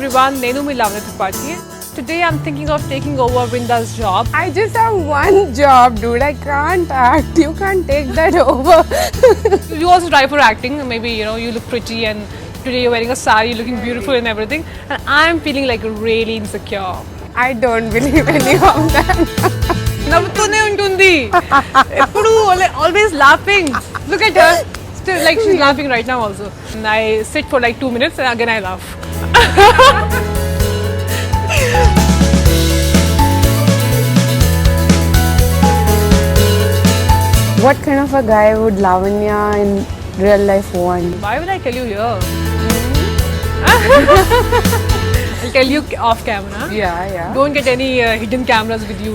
everyone, Nenu mi Lavanya Tripathi. Today I'm thinking of taking over Vrinda's job. I just have one job, dude. I can't act. You can't take that over. You also try for acting. Maybe you look pretty, and today you're wearing a sari, you're looking beautiful and everything. And I'm feeling like really insecure. I don't believe any of that. నవ్వుతూనే ఉంటుంది ఎప్పుడు always laughing. Look at her. Still, like she's laughing right now also. And I sit for like 2 minutes and again I laugh. What kind of a guy would Lavanya in real life want? Why will I tell you here? I'll tell you off camera. Yeah. Don't get any hidden cameras with you,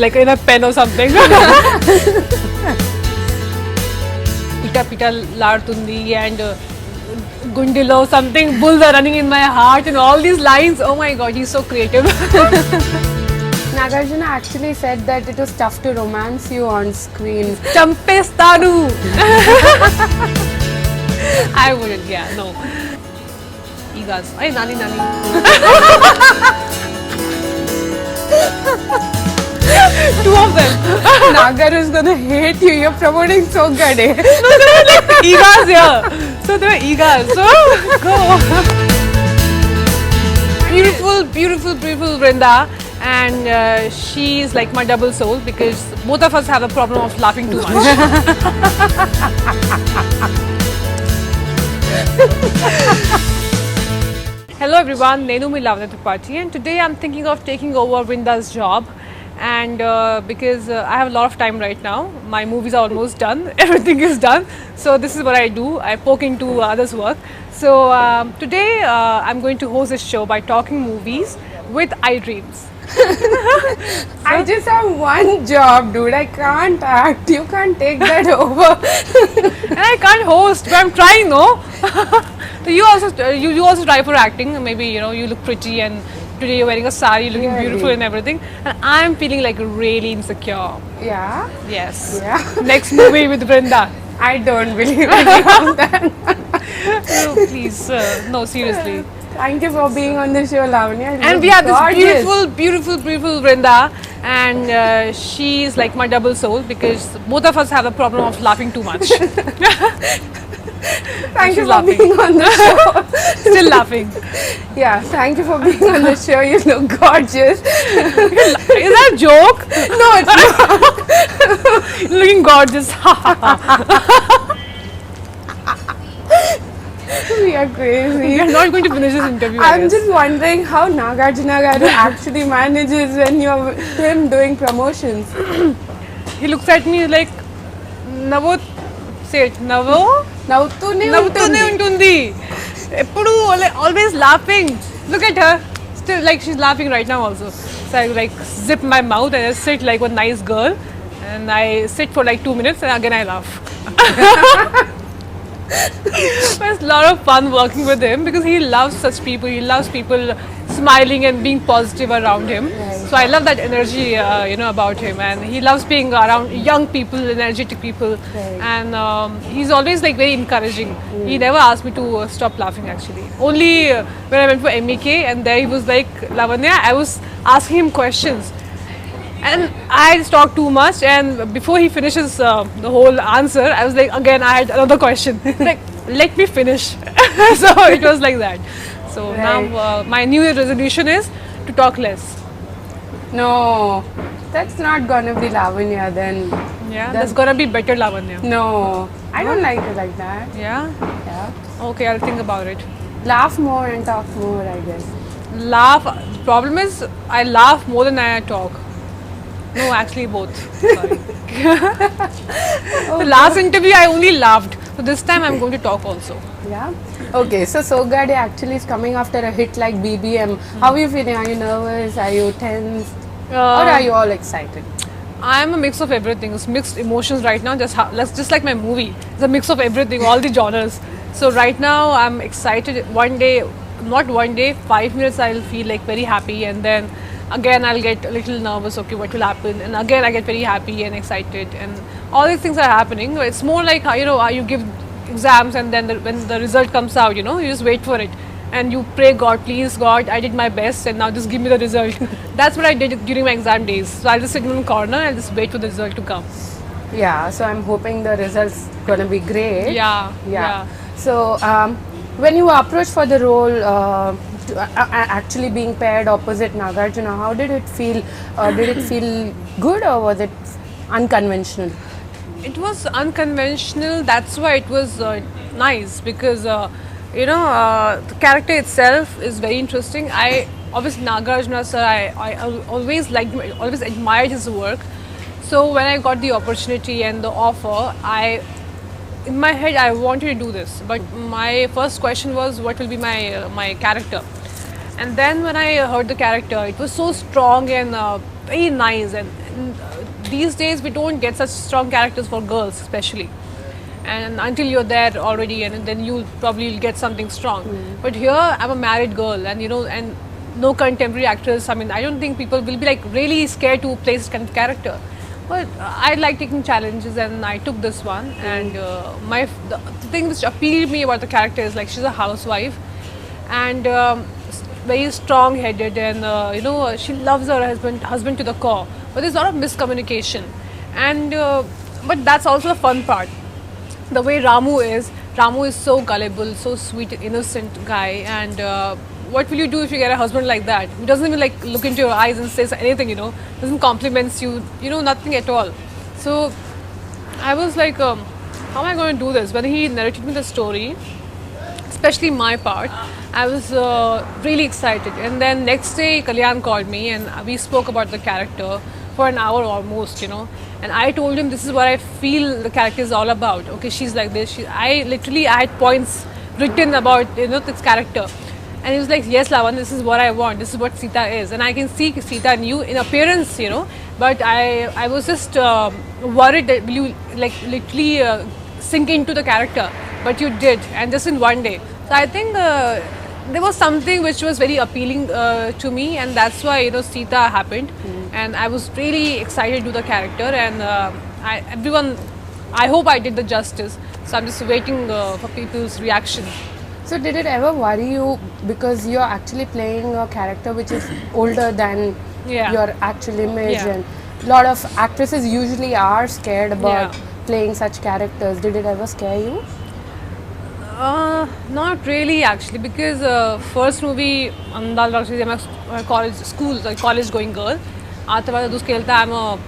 like in a pen or something. Pita laartundi and gundilo something. Bulls are running in my heart and all these lines. Oh my God, he's so creative. Nagarjuna actually said that it was tough to romance you on screen. Champestanu. I wouldn't. Yeah, no. Egas. Ay, nani. Two of them. Nagar is gonna hate you. You're promoting so good. No, there were like egas here. So there were egas. So go. Beautiful Vrinda. And she's like my double soul because both of us have the problem of laughing too much. Hello everyone, Nenu mi Lavanya Tripathi, and today I'm thinking of taking over Vrinda's job. And because I have a lot of time right now, my movies are almost done, everything is done. So this is what I do, I poke into others' work. So today I'm going to host a show by talking movies with iDreams. I just have one job, dude. I can't act. You can't take that over. And I can't host, but I'm trying, no? So you also try for acting. Maybe you look pretty, and today you're wearing a sari, you're looking beautiful and everything. And I'm feeling like really insecure. Yeah. Yes. Yeah. Next movie with Vrinda. I don't believe any of that. No, please, no, seriously. Thank you for being on the show, Lavanya. And we have this beautiful Vrinda, and she's like my double soul because both of us have the problem of laughing too much. Thank you She's for laughing. being on the show. Still laughing. Yeah, thank you for being on the show. You look gorgeous. Is that a joke? No, it's not. Looking gorgeous. We are crazy. We are not going to finish this interview. I I'm guess. just wondering how Nagarjuna garu actually manages when you're him doing promotions. He looks at me like, Navo, say it, Navo? నవ్వుతూనే నవ్వుతూనే ఉంటుంది ఎప్పుడు always laughing. Look at her. Still, like she's laughing right now also. So I like zip my mouth and I sit like a nice girl, and I sit for like 2 minutes and again I laugh. But it's a lot of fun working with him because he loves such people. He loves people smiling and being positive around him. Right. So I love that energy, about him, and he loves being around young people, energetic people, Right. and he's always like very encouraging. He never asked me to stop laughing actually. Only when I went for MEK, and there he was like, Lavanya, I was asking him questions. And I just talked too much, and before he finishes the whole answer, I was like, again, I had another question. Like, let me finish. So it was like that. So Right. now my New Year resolution is to talk less. No, that's not gonna be Lavanya then. Yeah, that's gonna be better Lavanya. No, I don't like it like that. Yeah? Yeah. Okay, I'll think about it. Laugh more and talk more, I guess. Laugh. Problem is, I laugh more than I talk. No, actually both. Sorry. The last interview I only laughed. So this time I'm going to talk also. Yeah. Okay, so Sogade actually is coming after a hit like BBM. How are you feeling? Are you nervous? Are you tense? Or are you all excited? I'm a mix of everything. It's mixed emotions right now. Just like my movie. It's a mix of everything, all the genres. So right now I'm excited. One day, not one day, 5 minutes I'll feel like very happy, and then again I'll get a little nervous. Okay, what will happen? And again I get very happy and excited, and all these things are happening. It's more like how you give exams, and then when the result comes out, you just wait for it. and you pray God, please God, I did my best and now just give me the result. That's what I did during my exam days. So I'll just sit in one corner and just wait for the result to come. Yeah, so I'm hoping the results gonna be great. Yeah. So when you were approached for the role, actually being paired opposite Nagarjuna, how did it feel? Did it feel good or was it unconventional? It was unconventional. That's why it was nice because the character itself is very interesting. I obviously Nagarjuna sir. I always liked, always admired his work. So when I got the opportunity and the offer, in my head I wanted to do this. But my first question was, what will be my character? And then when I heard the character, it was so strong and very nice. And these days we don't get such strong characters for girls, especially. And until you're there already, and then you'll probably get something strong. But here, I'm a married girl, and and no contemporary actress. I mean, I don't think people will be like really scared to play this kind of character. But I like taking challenges, and I took this one. And the thing which appealed me about the character is like she's a housewife, and very strong-headed, and she loves her husband to the core. But there's a lot of miscommunication, and but that's also the fun part. The way Ramu is so gullible, so sweet, innocent guy, and what will you do if you get a husband like that? Who doesn't even like look into your eyes and says anything, doesn't compliments you, nothing at all. So I was like, how am I going to do this? When he narrated me the story, especially my part, I was really excited. And then next day, Kalyan called me and we spoke about the character for an hour almost, And I told him this is what I feel the character is all about. Okay, she's like this. I had points written about this character. And he was like, yes, Lavan, this is what I want. This is what Sita is. And I can see Sita in you in appearance, But I was just worried that will you like literally sink into the character. But you did, and just in one day. So I think there was something which was very appealing to me, and that's why Sita happened. And I was really excited to do the character, and I hope I did the justice. So I'm just waiting for people's reaction. So did it ever worry you because you're actually playing a character which is older than your actual image, and a lot of actresses usually are scared about playing such characters. Did it ever scare you? Not really actually, because first movie Andal Rakshasi, I'm a college going girl. After that, I'm a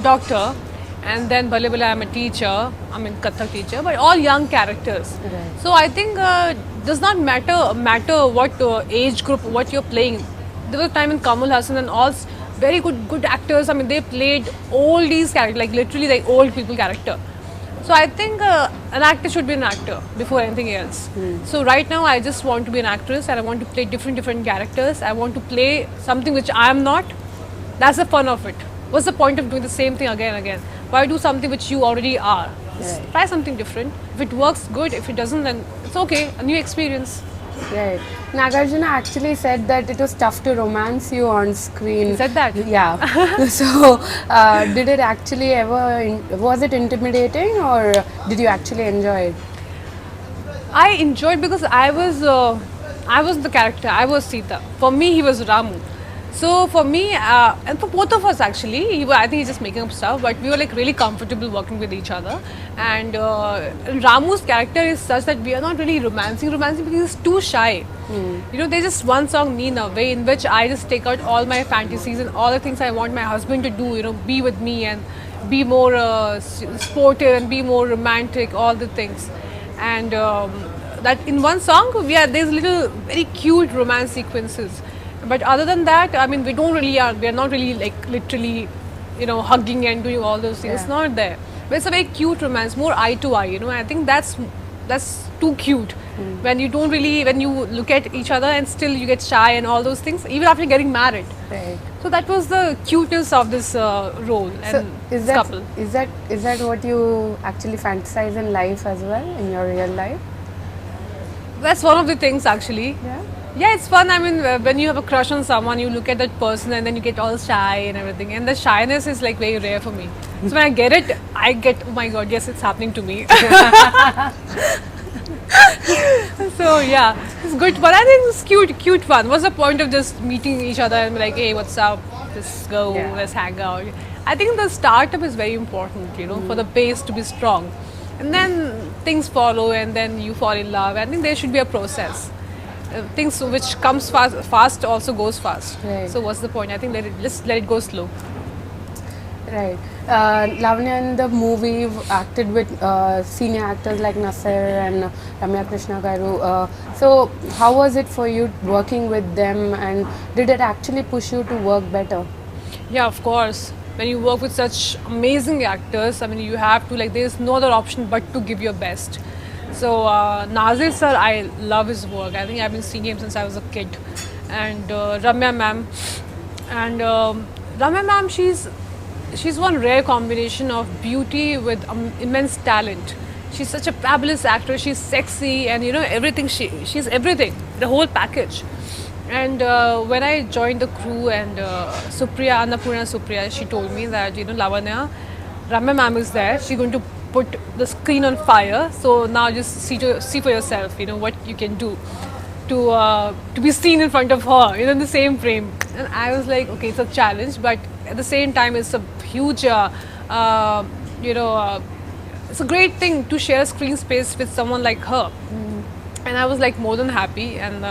doctor, and then Bale Bale I'm a teacher. I'm a Kathak teacher, but all young characters. Right. So I think does not matter what age group what you're playing. There was a time in Kamal Hassan and all very good actors. I mean, they played all these characters, like literally like old people character. So I think an actor should be an actor before anything else. So right now I just want to be an actress, and I want to play different characters. I want to play something which I am not. That's the fun of it. What's the point of doing the same thing again and again? Why do something which you already are? Right. Try something different. If it works, good. If it doesn't, then it's okay. A new experience. Right. Nagarjuna actually said that it was tough to romance you on screen. He said that? Yeah. So, did it actually was it intimidating or did you actually enjoy it? I enjoyed because I was the character. I was Sita. For me, he was Ramu. So for me, and for both of us actually, I think he's just making up stuff, but we were like really comfortable working with each other. And Ramu's character is such that we are not really romancing because he's too shy. There's just one song, Neena, way in which I just take out all my fantasies and all the things I want my husband to do, be with me and be more sportive and be more romantic, all the things. And that in one song, there's little very cute romance sequences. But other than that, I mean, we are not really like literally, hugging and doing all those things. Yeah. It's not there. But it's a very cute romance, more eye to eye, I think that's too cute. When you look at each other and still you get shy and all those things, even after getting married. Right. So that was the cuteness of this role and is this couple. Is that what you actually fantasize in life as well, in your real life? That's one of the things actually. Yeah. Yeah, it's fun. I mean, when you have a crush on someone, you look at that person and then you get all shy and everything. And the shyness is like very rare for me. So when I get it, oh my god, yes, it's happening to me. So yeah. it's good fun. I think it's cute fun. What's the point of just meeting each other and be like, hey, what's up? Let's go, let's hang out. I think the startup is very important, for the base to be strong. And then things follow and then you fall in love. I think there should be a process. Things which comes fast also goes fast. Right. So what's the point? I think just let it go slow. Right. Lavanya, in the movie, you've acted with senior actors like Nasser and Ramya Krishna Garu. So how was it for you working with them, and did it actually push you to work better? Yeah, of course. When you work with such amazing actors, I mean, you have to, there's no other option but to give your best. So, Nazir sir, I love his work. I think I've been seeing him since I was a kid. And Ramya ma'am. And Ramya ma'am, she's one rare combination of beauty with immense talent. She's such a fabulous actor. She's sexy and, everything. She's everything, the whole package. And when I joined the crew and Annapurna Supriya, she told me that, Lavanya, Ramya ma'am is there. She's going to put the screen on fire. So now just see for yourself, what you can do to be seen in front of her, in the same frame. And I was like, okay, it's a challenge, but at the same time, it's a huge, it's a great thing to share screen space with someone like her. And I was like more than happy, and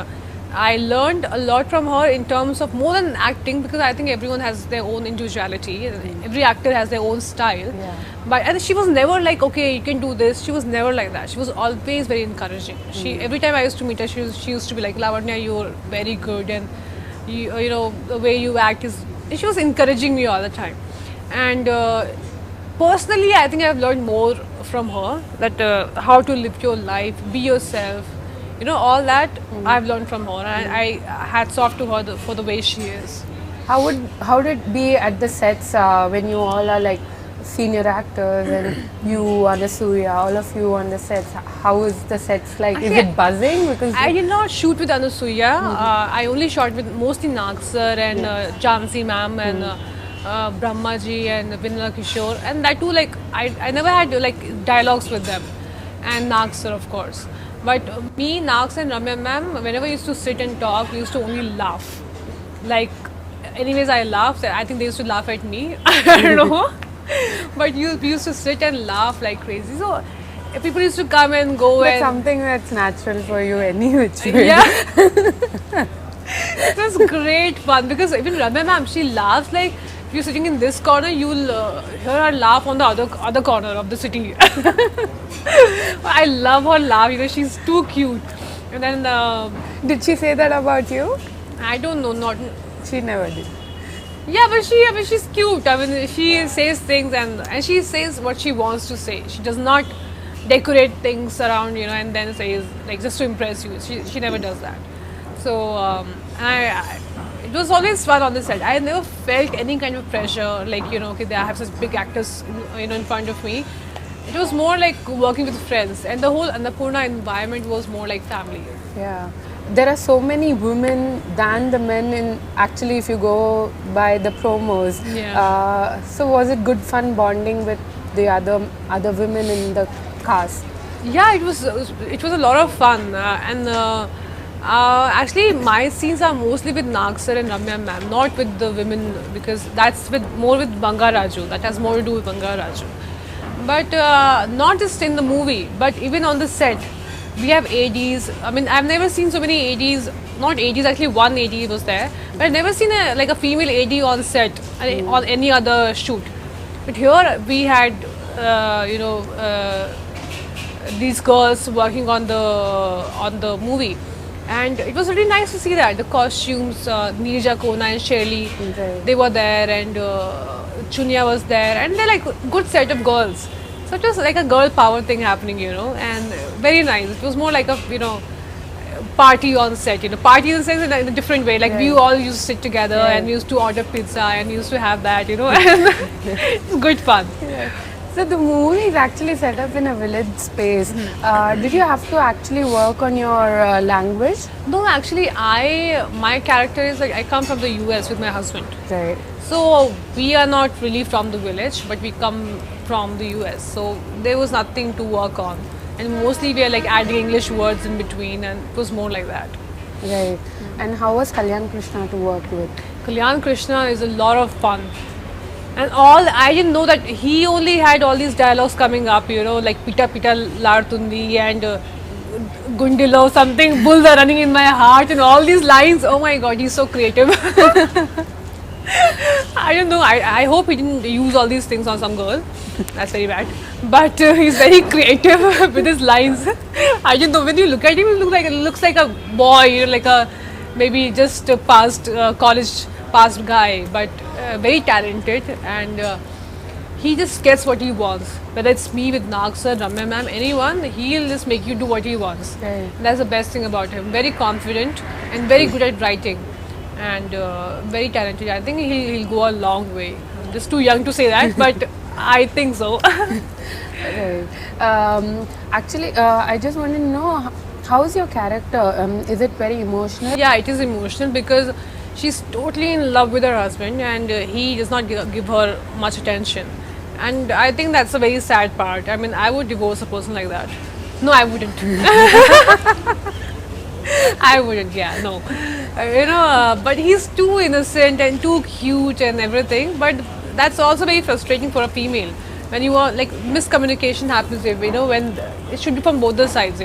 I learned a lot from her in terms of more than acting, because I think everyone has their own individuality. Every actor has their own style. Yeah. But she was never like, okay, you can do this. She was never like that. She was always very encouraging. Every time I used to meet her, she used to be like, Lavanya, you're very good, and the way you act is. She was encouraging me all the time. And personally, I think I've learned more from her, that how to live your life, be yourself. All that I've learned from her, and I hats off to her for the way she is. How did it be at the sets when you all are like senior actors and you, Anasuya, all of you on the sets? How is the sets like? Is it buzzing? Because I did not shoot with Anasuya. I only shot with mostly Nag sir and Jhansi ma'am and Brahmaji and Vinala Kishore, and that too, I never had dialogues with them, and Nag sir, of course. But me, Nags and Ramya ma'am, whenever we used to sit and talk, we used to only laugh. Anyways, I laughed. I think they used to laugh at me. I don't know. But we used to sit and laugh like crazy. So people used to come and go. That's something that's natural for you any which way. Yeah. It was great fun, because even Ramya ma'am, she laughs like, if you're sitting in this corner, you'll hear her laugh on the other corner of the city. I love her laugh, she's too cute. And then did she say that about you? I don't know, not. She never did. Yeah, but she's cute. I mean, she says things and she says what she wants to say. She does not decorate things around, and then says just to impress you. She never does that. So it was always fun on the set. I never felt any kind of pressure, okay, I have such big actors, in front of me. It was more like working with friends, and the whole Annapurna environment was more like family. Yeah. There are so many women than the men actually, if you go by the promos. Yeah. So was it good fun bonding with the other women in the cast? Yeah, it was a lot of fun, actually, my scenes are mostly with Nag sir and Ramya ma'am, not with the women, because that's more with Banga Raju. That has more to do with Banga Raju. But not just in the movie, but even on the set, we have ADs. I mean, I've never seen so many ADs. Not ADs, actually one AD was there, but I've never seen a female AD on set on any other shoot. But here we had, these girls working on the movie. And it was really nice to see that. The costumes, Neerja Kona and Shirley, they were there, and Chunya was there, and they're like a good set of girls. So it was like a girl power thing happening, and very nice. It was more like a, party on set, party on set in a different way. We all used to sit together and we used to order pizza and we used to have that, and it's good fun. Yeah. So the movie is actually set up in a village space. Did you have to actually work on your language? No, actually, my character is I come from the US with my husband. Right. So we are not really from the village, but we come from the US. So there was nothing to work on. and mostly we are like adding English words in between, and it was more like that. Right. And how was Kalyan Krishna to work with? Kalyan Krishna is a lot of fun. And I didn't know that he only had all these dialogues coming up, like Pita Pita Lartundi and Gundilo, something, bulls are running in my heart, and all these lines. Oh my god, he's so creative. I don't know, I hope he didn't use all these things on some girl. That's very bad. But he's very creative with his lines. I don't know, when you look at him, he looks like a boy, like a maybe just past college past guy, but very talented, and he just gets what he wants. Whether it's me with Nag sir, Ramya ma'am, anyone, he'll just make you do what he wants. Right. That's the best thing about him. Very confident and very good at writing, and very talented. I think he'll go a long way. I'm just too young to say that, but I think so. Right. Actually, I just wanted to know, how is your character? Is it very emotional? Yeah, it is emotional because she's totally in love with her husband, and he does not give her much attention. And I think that's a very sad part. I mean, I would divorce a person like that. No, I wouldn't. I wouldn't, yeah, no. But he's too innocent and too cute and everything. But that's also very frustrating for a female. When you are like, miscommunication happens, when it should be from both the sides,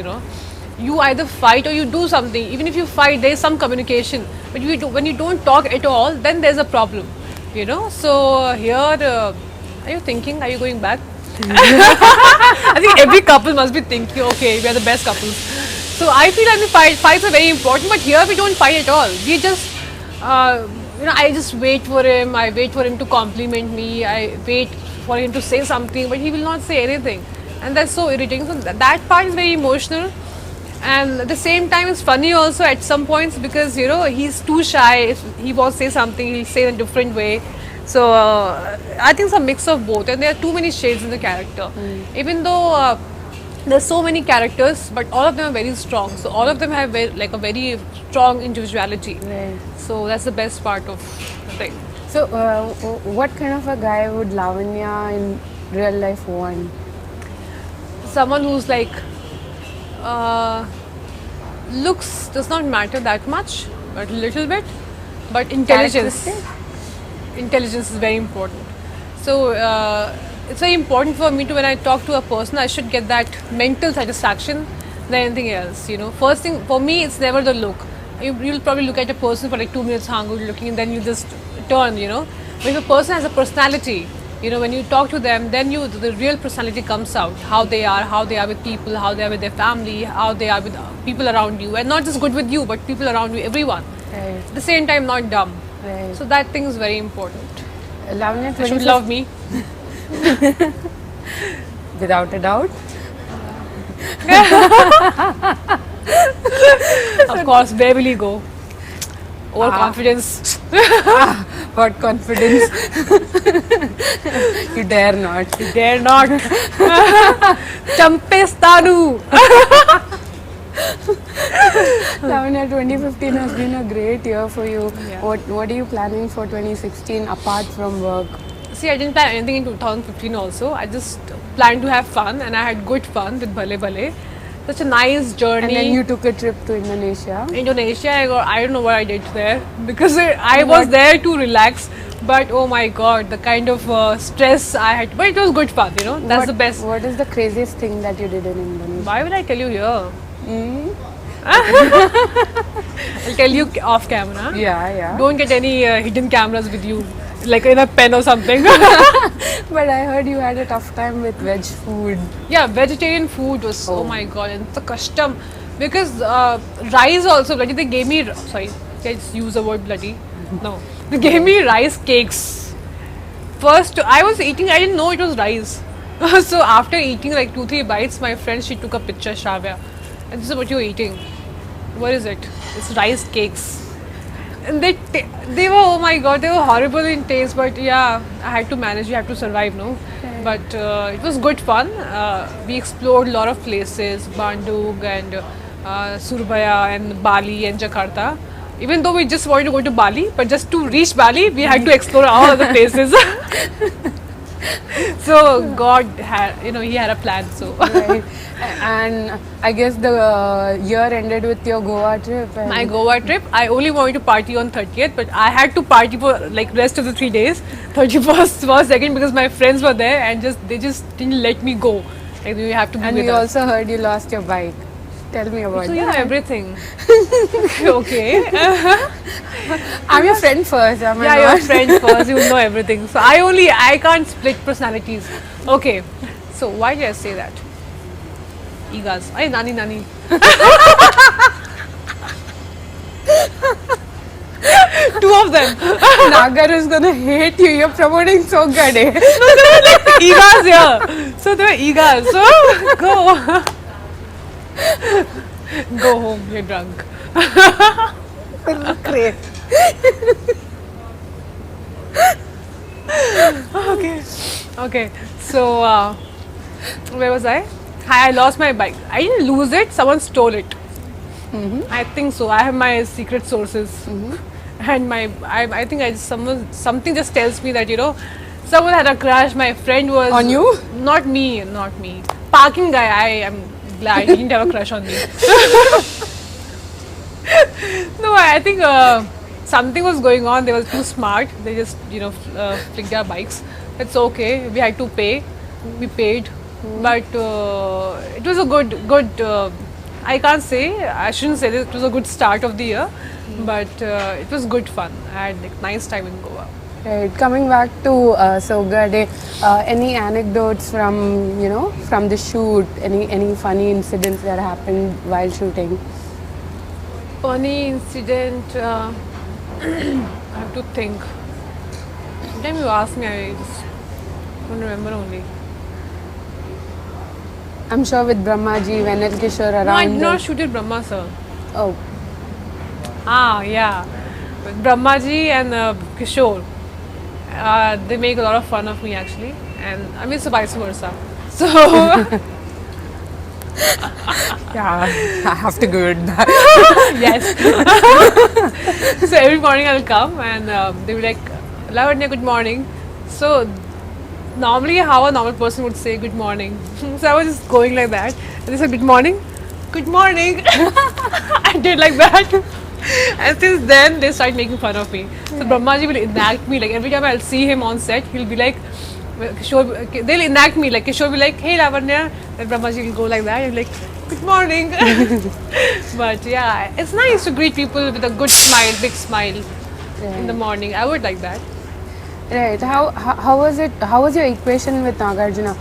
You either fight or you do something. Even if you fight, there is some communication. But when you don't talk at all, then there's a problem, So here, are you thinking? Are you going back? I think every couple must be thinking, okay, we are the best couples. So I feel fights are very important, but here we don't fight at all. We just, I just wait for him. I wait for him to compliment me. I wait for him to say something, but he will not say anything. And that's so irritating. So that part is very emotional. And at the same time, it's funny also at some points because, he's too shy. If he wants to say something, he'll say in a different way. So I think it's a mix of both, and there are too many shades in the character. Even though there's so many characters, but all of them are very strong. So all of them have a very strong individuality. Right. So that's the best part of the thing. So what kind of a guy would Lavanya in real life want? Someone who's like, looks does not matter that much, but a little bit. But intelligence is very important. So it's very important for me to, when I talk to a person, I should get that mental satisfaction than anything else. First thing for me, it's never the look. You'll probably look at a person for like 2 minutes, how good looking, and then you just turn. But if a person has a personality, when you talk to them, then the real personality comes out. How they are with people, how they are with their family, how they are with people around you, and not just good with you, but people around you, everyone. Right. At the same time, not dumb. Right. So that thing is very important. Lavanya, They should love me. Without a doubt. Of course, where will he go? Overconfidence. What confidence? You dare not. You dare not. Champestanu. Lavanya, 2015 has been a great year for you. Yeah. What are you planning for 2016 apart from work? See, I didn't plan anything in 2015 also. I just planned to have fun, and I had good fun with Bhale Bhale. Such a nice journey. And then you took a trip to Indonesia. I don't know what I did there because I was there to relax. But oh my god, the kind of stress I had. But it was good fun, That's the best. What is the craziest thing that you did in Indonesia? Why will I tell you here? I'll tell you off camera. Yeah. Don't get any hidden cameras with you, like in a pen or something. But I heard you had a tough time with veg food. Yeah, vegetarian food was, oh my god, and it's a custom. Because rice also, bloody, they gave me, sorry, can I just use the word bloody? No. They gave me rice cakes. First, I was eating, I didn't know it was rice. So after eating like 2-3 bites, my friend, she took a picture, Shravya. And this is what you're eating. What is it? It's rice cakes. And they were, oh my god, they were horrible in taste, but yeah, I had to manage, you have to survive, no? Okay. But it was good fun. We explored a lot of places, Bandung and Surabaya and Bali and Jakarta. Even though we just wanted to go to Bali, but just to reach Bali, we had to explore all other places. So God had, He had a plan. So Right. And I guess the year ended with your Goa trip. And my Goa trip, I only wanted to party on 30th, but I had to party for like rest of the 3 days, 31st, 1st, 2nd, because my friends were there and they just didn't let me go. Like you have to be And with we us. also heard you lost your bike. Tell me about So you know that. everything. Okay. I'm your friend first. Am I Yeah, not? your friend first. You know everything. So I can't split personalities. Okay. So why did I say that? Egas. Ay, nani nani. Two of them. Nagar is gonna hate you. You're promoting so good. Eh? Egas here. So they were egas. So go. Go home. You're drunk. Great. Okay. Okay. So where was I? I lost my bike. I didn't lose it. Someone stole it. I think so. I have my secret sources, and I think something just tells me that someone had a crash. My friend was On you? Not me. Not me. Parking guy. I am glad he didn't have a crush on me. No, I think something was going on. They were too smart. They just flicked their bikes. It's okay. We had to pay. We paid, but it was a good. I can't say. I shouldn't say this. It was a good start of the year, but it was good fun. I had like nice time in Goa. Right. Coming back to Sogade, any anecdotes from the shoot? Any funny incidents that happened while shooting? Funny incident. I have to think. Every time you ask me, I just don't remember only. I'm sure with Brahmaji, Venel Kishore around. No, I did not shoot at Brahma, sir. Oh, Yeah. With Brahmaji and Kishore, they make a lot of fun of me actually, and I mean, so vice versa. So yeah, I have to go with that. yes. So every morning I'll come and they'll be like, Lavanya, good morning. So normally how a normal person would say good morning. So I was just going like that. And they said good morning. Good morning. I did like that. And since then they started making fun of me. So Brahmaji will enact me, like every time I'll see him on set, he'll be like, Kishore, they'll enact me, like Kishore will be like, hey Lavanya, and Brahmaji will go like that, and like, good morning. But yeah, it's nice to greet people with a good smile, big smile in the morning. I would like that. Right. How was it? How was your equation with Nagarjuna?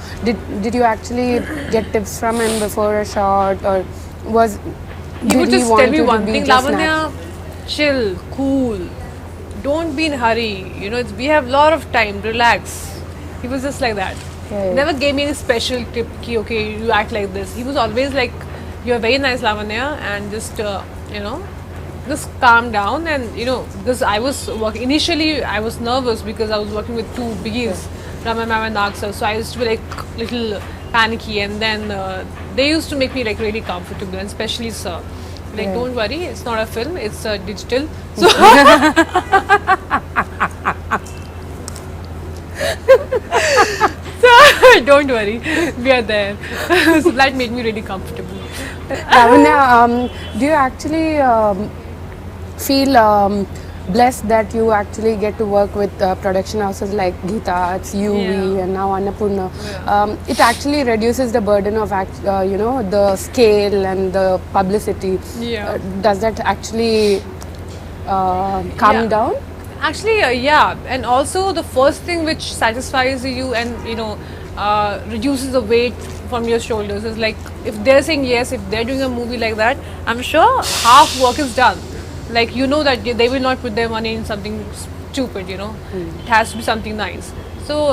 Did you actually get tips from him before a shot, or was He would just want tell me you to one be thing, just Lavanya, chill, cool, don't be in a hurry. We have a lot of time, relax. He was just like that. Okay. He never gave me any special tip, ki, okay, you act like this. He was always like, you're very nice, Lavanya, and just, just calm down. And, because I was working, initially I was nervous because I was working with two biggies, Rama Ma'am and Nag sir. So I used to be like little panicky, and then they used to make me like really comfortable, and especially sir. Like, don't worry, it's not a film, it's digital. So don't worry, we are there. So that made me really comfortable. Lavanya, do you actually feel blessed that you actually get to work with production houses like Geeta, it's UV, and now Annapurna? It actually reduces the burden of the scale and the publicity. Yeah. Does that actually calm you down? Actually, yeah, and also the first thing which satisfies you and reduces the weight from your shoulders is like, if they're saying yes, if they're doing a movie like that, I'm sure half work is done. Like, that they will not put their money in something stupid. It has to be something nice. So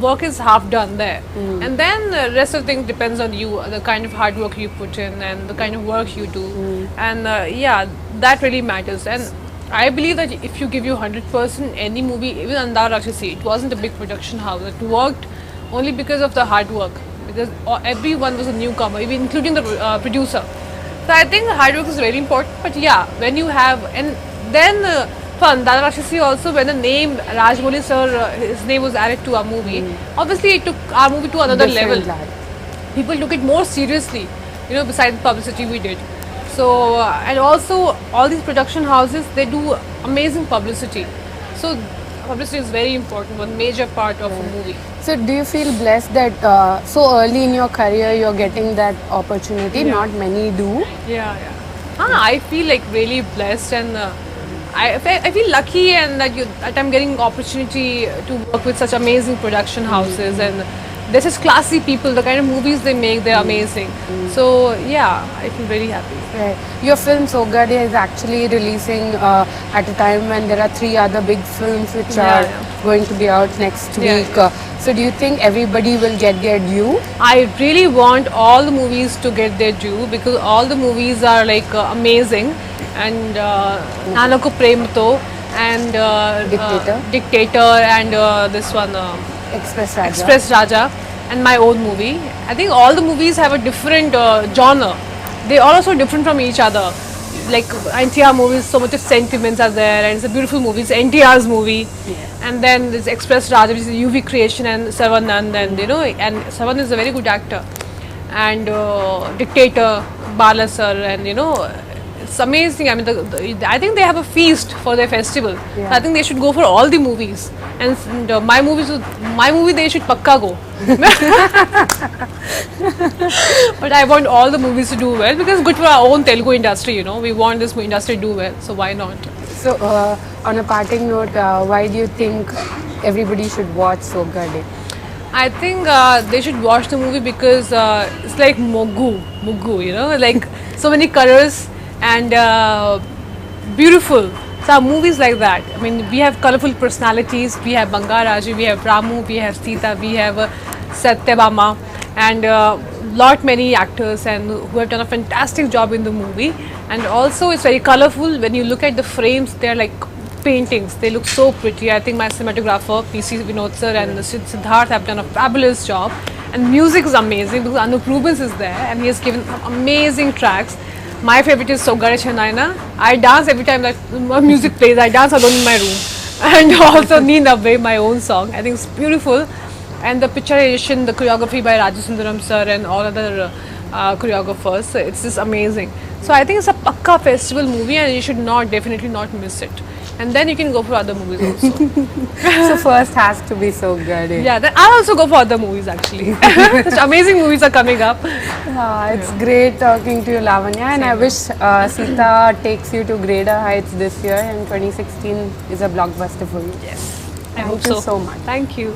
work is half done there, and then the rest of the thing depends on you, the kind of hard work you put in and the kind of work you do, and yeah, that really matters. And I believe that if you give you 100%, any movie, even Andar Rakshasi, it wasn't a big production house. It worked only because of the hard work, because everyone was a newcomer, even including the producer. So I think hard work is very important. But yeah, when you have, and then for Andala Rakshasi also, when the name Rajmouli sir, his name was added to our movie, obviously it took our movie to another Different level. level. People took it more seriously, you know, besides the publicity we did. So, and also all these production houses, they do amazing publicity. So, publicity is very important, one major part of a movie. So do you feel blessed that so early in your career you're getting that opportunity? Yeah. Not many do. Yeah. I feel like really blessed, and I feel lucky, and that I'm getting opportunity to work with such amazing production houses, and they're such classy people. The kind of movies they make, they're amazing. So yeah, I feel very happy. Right. Your film Sogade is actually releasing at a time when there are 3 other big films which are going to be out next week. So do you think everybody will get their due? I really want all the movies to get their due, because all the movies are like amazing, and Nanaku Premto and Dictator and this one Express Raja and my own movie. I think all the movies have a different genre. They are also different from each other. Like NTR movies, so much of sentiments are there, and it's a beautiful movie. It's NTR's movie, and then there's Express Raja, which is a UV creation, and Sarvanand, and you know, and Sarvanand is a very good actor, and Dictator, Bala sir, and you know, it's amazing. I mean, I think they have a feast for their festival. So I think they should go for all the movies, and my movie they should pakka go. But I want all the movies to do well, because it's good for our own Telugu industry, you know. We want this industry to do well, so why not? So on a parting note, why do you think everybody should watch Sogade? I think they should watch the movie because it's like Mugu, you know, like so many colors and beautiful. So our movies like that. I mean, we have colorful personalities. We have Bangaraji, we have Ramu, we have Sita, we have Satyabama, and lot many actors and who have done a fantastic job in the movie. And also, it's very colorful. When you look at the frames, they're like paintings. They look so pretty. I think my cinematographer, PC Vinod sir and Siddharth have done a fabulous job. And music is amazing because Anup Rubens is there and he has given amazing tracks. My favorite is Sogade Chennayana. I dance every time that music plays. I dance alone in my room. And also Need Nabbe, my own song. I think it's beautiful. And the picturization, the choreography by Rajasundaram sir and all other choreographers, it's just amazing. So I think it's a pakka festival movie and you should definitely not miss it. And then you can go for other movies also. So first has to be Sogade. Yeah, then I'll also go for other movies actually. Such amazing movies are coming up. It's great talking to you, Lavanya, and I wish Sita takes you to greater heights this year, and 2016 is a blockbuster for you. Yes, I Thank hope you so. so much. Thank you.